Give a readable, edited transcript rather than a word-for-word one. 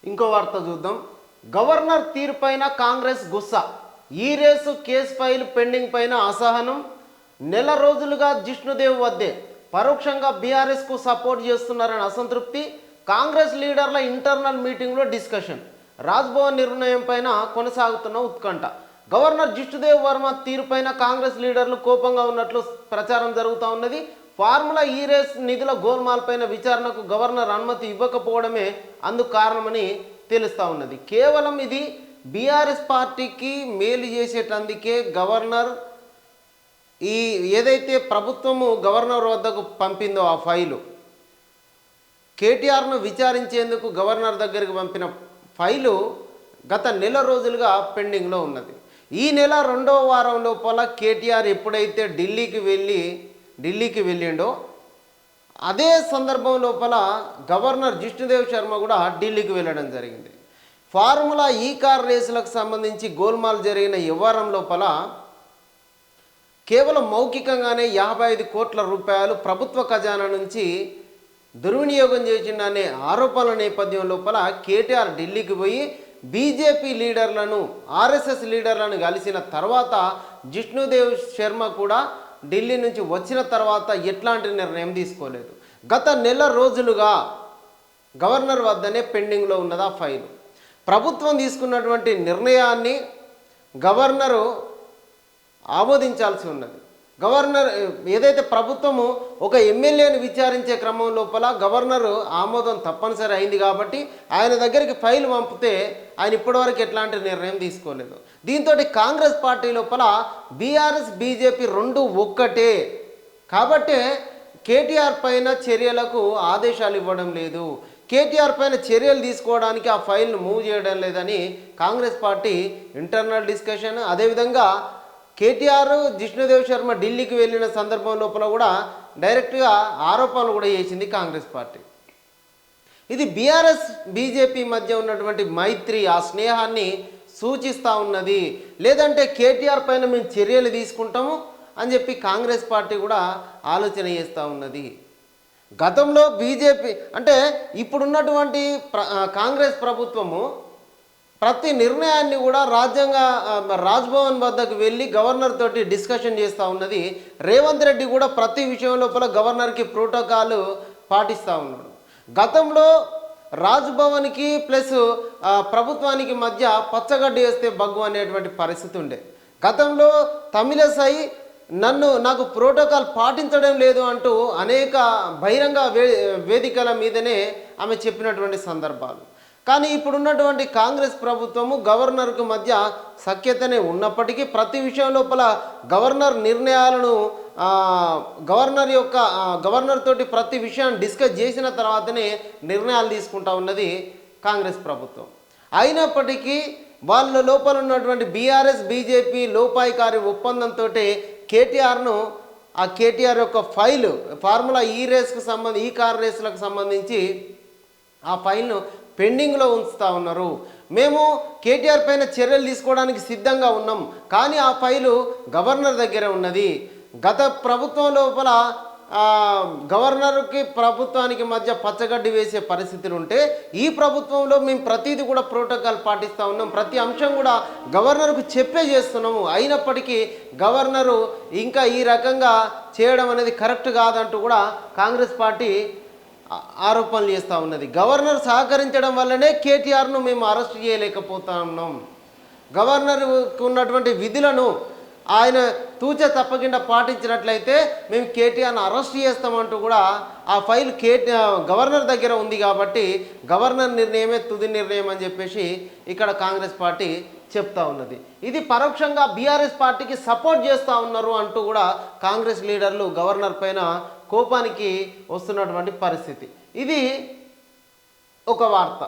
ఇంకో వార్త చూద్దాం. గవర్నర్ తీరుపైన కాంగ్రెస్ గుస్సా. ఈ రేసు కేసు ఫైల్ పెండింగ్ పైన అసహనం. నెల రోజులుగా జిష్ణుదేవ్ వద్దే పరోక్షంగా బీఆర్ఎస్కు సపోర్ట్ చేస్తున్నారని అసంతృప్తి. కాంగ్రెస్ లీడర్ల ఇంటర్నల్ మీటింగ్లో డిస్కషన్. రాజ్భవన్ నిర్ణయం పైన కొనసాగుతున్న ఉత్కంఠ. గవర్నర్ జిష్ణుదేవ్ వర్మ తీరుపైన కాంగ్రెస్ లీడర్లు కోపంగా ఉన్నట్లు ప్రచారం జరుగుతూ ఉన్నది. ఫార్ములా ఈ రేస్ నిధుల గోల్మాల్ పైన విచారణకు గవర్నర్ అనుమతి ఇవ్వకపోవడమే అందుకు కారణమని తెలుస్తూ ఉన్నది. కేవలం ఇది బీఆర్ఎస్ పార్టీకి మేలు చేసేటందుకే గవర్నర్ ఈ ఏదైతే ప్రభుత్వము గవర్నర్ వద్దకు పంపిందో ఆ ఫైలు, కేటీఆర్ను విచారించేందుకు గవర్నర్ దగ్గరికి పంపిన ఫైలు గత నెల రోజులుగా పెండింగ్లో ఉన్నది. ఈ నెల 2వ వారం లోపల కేటీఆర్ ఎప్పుడైతే ఢిల్లీకి వెళ్ళిండో అదే సందర్భం లోపల గవర్నర్ జిష్ణుదేవ్ శర్మ కూడా ఢిల్లీకి వెళ్ళడం జరిగింది. ఫార్ములా ఈ కార్ రేసులకు సంబంధించి గోల్మాల్ జరిగిన వ్యవహారం లోపల కేవలం మౌఖికంగానే 55 కోట్ల రూపాయలు ప్రభుత్వ ఖజానా నుంచి దుర్వినియోగం చేసిందనే ఆరోపణల నేపథ్యం లోపల కేటీఆర్ ఢిల్లీకి పోయి బీజేపీ లీడర్లను, ఆర్ఎస్ఎస్ లీడర్లను కలిసిన తర్వాత జిష్ణుదేవ్ శర్మ కూడా ఢిల్లీ నుంచి వచ్చిన తర్వాత ఎట్లాంటి నిర్ణయం తీసుకోలేదు. గత నెల రోజులుగా గవర్నర్ వద్దనే పెండింగ్లో ఉన్నది ఆ ఫైలు. ప్రభుత్వం తీసుకున్నటువంటి నిర్ణయాన్ని గవర్నరు ఆమోదించాల్సి ఉన్నది. గవర్నర్ ఏదైతే ప్రభుత్వము ఒక ఎమ్మెల్యేని విచారించే క్రమం లోపల గవర్నరు ఆమోదం తప్పనిసరి అయింది కాబట్టి ఆయన దగ్గరికి ఫైల్ పంపితే ఆయన ఇప్పటివరకు ఎట్లాంటి నిర్ణయం తీసుకోలేదు. దీంతో కాంగ్రెస్ పార్టీ లోపల బీఆర్ఎస్ బీజేపీ రెండు ఒక్కటే కాబట్టి కేటీఆర్ పైన చర్యలకు ఆదేశాలు ఇవ్వడం లేదు, కేటీఆర్ పైన చర్యలు తీసుకోవడానికి ఆ ఫైల్ను మూవ్ చేయడం లేదని కాంగ్రెస్ పార్టీ ఇంటర్నల్ డిస్కషన్. అదేవిధంగా కేటీఆర్ జిష్ణుదేవ్ శర్మ ఢిల్లీకి వెళ్ళిన సందర్భం లోపల కూడా డైరెక్ట్గా ఆరోపణలు కూడా చేసింది కాంగ్రెస్ పార్టీ. ఇది బీఆర్ఎస్ బీజేపీ మధ్య ఉన్నటువంటి మైత్రి, ఆ స్నేహాన్ని సూచిస్తూ ఉన్నది. లేదంటే కేటీఆర్ పైన మేము చర్యలు తీసుకుంటాము అని చెప్పి కాంగ్రెస్ పార్టీ కూడా ఆలోచన చేస్తూ ఉన్నది. గతంలో బీజేపీ అంటే ఇప్పుడున్నటువంటి కాంగ్రెస్ ప్రభుత్వము ప్రతి నిర్ణయాన్ని కూడా రాజ్భవన్ వద్దకు వెళ్ళి గవర్నర్ తోటి డిస్కషన్ చేస్తూ ఉన్నది. రేవంత్ రెడ్డి కూడా ప్రతి విషయం లోపల గవర్నర్కి ప్రోటోకాల్ పాటిస్తూ ఉన్నాడు. గతంలో రాజ్భవన్కి ప్లస్ ప్రభుత్వానికి మధ్య పచ్చగడ్డి వేస్తే బగ్గు అనేటువంటి పరిస్థితి ఉండే. గతంలో తమిళసై నాకు ప్రోటోకాల్ పాటించడం లేదు అంటూ అనేక బహిరంగ వేదికల మీదనే ఆమె చెప్పినటువంటి సందర్భాలు. కానీ ఇప్పుడున్నటువంటి కాంగ్రెస్ ప్రభుత్వము గవర్నర్కు మధ్య సఖ్యతనే ఉన్నప్పటికీ ప్రతి విషయం లోపల గవర్నర్ నిర్ణయాలను గవర్నర్ తోటి ప్రతి విషయాన్ని డిస్కస్ చేసిన తర్వాతనే నిర్ణయాలు తీసుకుంటా ఉన్నది కాంగ్రెస్ ప్రభుత్వం. అయినప్పటికీ వాళ్ళ లోపల ఉన్నటువంటి బీఆర్ఎస్ బీజేపీ లోపాయికారి ఒప్పందంతో కేటీఆర్ యొక్క ఫైలు ఫార్ములా ఈ కార్ రేసులకు సంబంధించి ఆ ఫైల్ను పెండింగ్లో ఉంచుతూ ఉన్నారు. మేము కేటీఆర్ పైన చర్యలు తీసుకోవడానికి సిద్ధంగా ఉన్నాం, కానీ ఆ ఫైలు గవర్నర్ దగ్గర ఉన్నది. గత ప్రభుత్వం లోపల గవర్నర్కి ప్రభుత్వానికి మధ్య పచ్చగడ్డి వేసే పరిస్థితులు ఉంటే ఈ ప్రభుత్వంలో మేము ప్రతిదీ కూడా ప్రోటోకాల్ పాటిస్తూ ఉన్నాం, ప్రతి అంశం కూడా గవర్నర్కు చెప్పే చేస్తున్నాము. అయినప్పటికీ గవర్నరు ఇంకా ఈ రకంగా చేయడం అనేది కరెక్ట్ కాదంటూ కూడా కాంగ్రెస్ పార్టీ ఆరోపణలు చేస్తూ ఉన్నది. గవర్నర్ సహకరించడం వల్లనే కేటీఆర్ను మేము అరెస్ట్ చేయలేకపోతా ఉన్నాం. గవర్నర్కు ఉన్నటువంటి విధులను ఆయన తూచ తప్పకుండా పాటించినట్లయితే మేము కేటీఆర్ను అరెస్ట్ చేస్తామంటూ కూడా ఆ ఫైల్ గవర్నర్ దగ్గర ఉంది కాబట్టి గవర్నర్ నిర్ణయమే తుది నిర్ణయం అని చెప్పేసి ఇక్కడ కాంగ్రెస్ పార్టీ చెప్తా ఉన్నది. ఇది పరోక్షంగా బీఆర్ఎస్ పార్టీకి సపోర్ట్ చేస్తూ ఉన్నారు అంటూ కూడా కాంగ్రెస్ లీడర్లు గవర్నర్ పైన కోపానికి వస్తున్నటువంటి పరిస్థితి. ఇది ఒక వార్త.